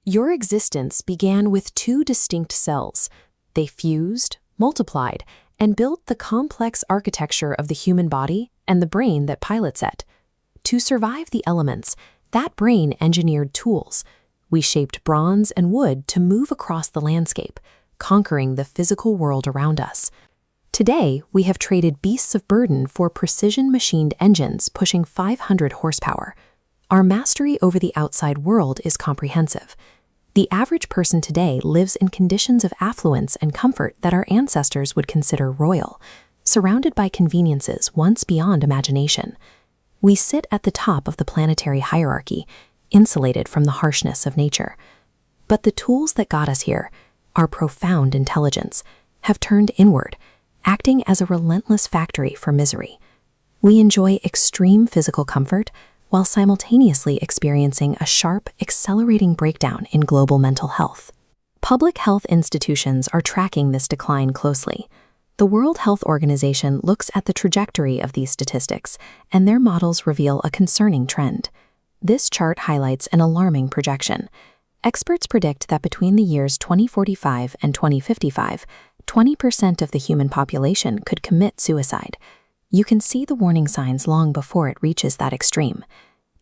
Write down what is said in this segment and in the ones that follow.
Your existence began with two distinct cells. They fused, multiplied, and built the complex architecture of the human body and the brain that pilots it. To survive the elements, that brain engineered tools. We shaped bronze and wood to move across the landscape, conquering the physical world around us. Today, we have traded beasts of burden for precision-machined engines pushing 500 horsepower. Our mastery over the outside world is comprehensive. The average person today lives in conditions of affluence and comfort that our ancestors would consider royal, surrounded by conveniences once beyond imagination. We sit at the top of the planetary hierarchy, insulated from the harshness of nature. But the tools that got us here, our profound intelligence, have turned inward, acting as a relentless factory for misery. We enjoy extreme physical comfort while simultaneously experiencing a sharp, accelerating breakdown in global mental health. Public health institutions are tracking this decline closely. The World Health Organization looks at the trajectory of these statistics, and their models reveal a concerning trend. This chart highlights an alarming projection. Experts predict that between the years 2045 and 2055, 20% of the human population could commit suicide. You can see the warning signs long before it reaches that extreme.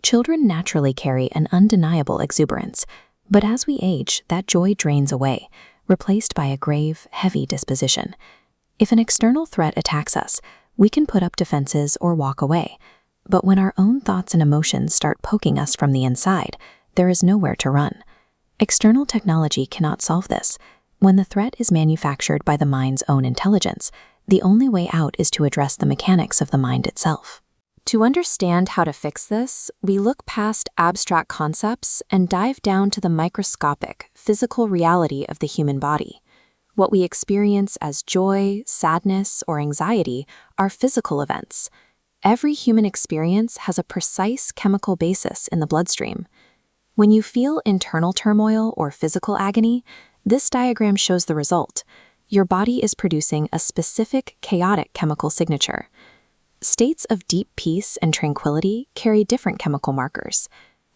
Children naturally carry an undeniable exuberance, but as we age, that joy drains away, replaced by a grave, heavy disposition. If an external threat attacks us, we can put up defenses or walk away. But when our own thoughts and emotions start poking us from the inside, there is nowhere to run. External technology cannot solve this. When the threat is manufactured by the mind's own intelligence, the only way out is to address the mechanics of the mind itself. To understand how to fix this, we look past abstract concepts and dive down to the microscopic, physical reality of the human body. What we experience as joy, sadness, or anxiety are physical events. Every human experience has a precise chemical basis in the bloodstream. When you feel internal turmoil or physical agony, this diagram shows the result. Your body is producing a specific chaotic chemical signature. States of deep peace and tranquility carry different chemical markers.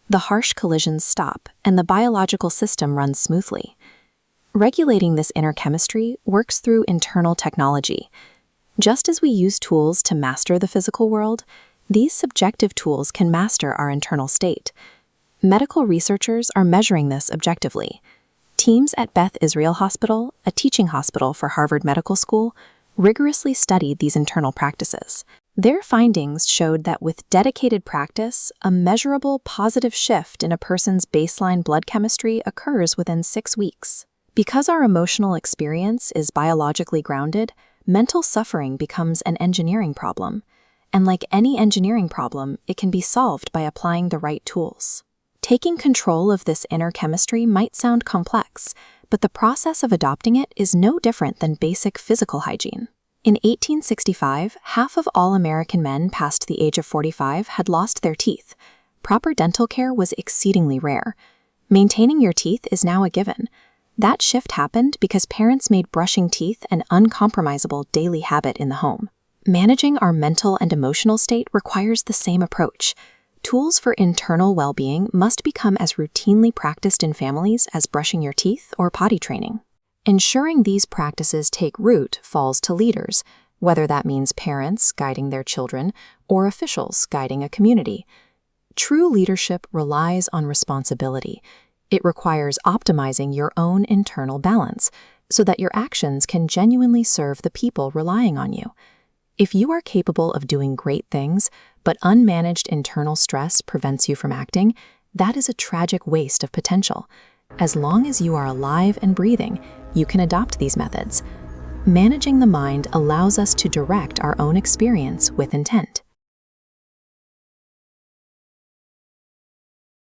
The harsh collisions stop, and the biological system runs smoothly. Regulating this inner chemistry works through internal technology. Just as we use tools to master the physical world, these subjective tools can master our internal state. Medical researchers are measuring this objectively. Teams at Beth Israel Hospital, a teaching hospital for Harvard Medical School, rigorously studied these internal practices. Their findings showed that with dedicated practice, a measurable positive shift in a person's baseline blood chemistry occurs within 6 weeks. Because our emotional experience is biologically grounded, mental suffering becomes an engineering problem. And like any engineering problem, it can be solved by applying the right tools. Taking control of this inner chemistry might sound complex, but the process of adopting it is no different than basic physical hygiene. In 1865, half of all American men past the age of 45 had lost their teeth. Proper dental care was exceedingly rare. Maintaining your teeth is now a given. That shift happened because parents made brushing teeth an uncompromisable daily habit in the home. Managing our mental and emotional state requires the same approach. Tools for internal well-being must become as routinely practiced in families as brushing your teeth or potty training. Ensuring these practices take root falls to leaders, whether that means parents guiding their children or officials guiding a community. True leadership relies on responsibility. It requires optimizing your own internal balance so that your actions can genuinely serve the people relying on you. If you are capable of doing great things, but unmanaged internal stress prevents you from acting, that is a tragic waste of potential. As long as you are alive and breathing, you can adopt these methods. Managing the mind allows us to direct our own experience with intent.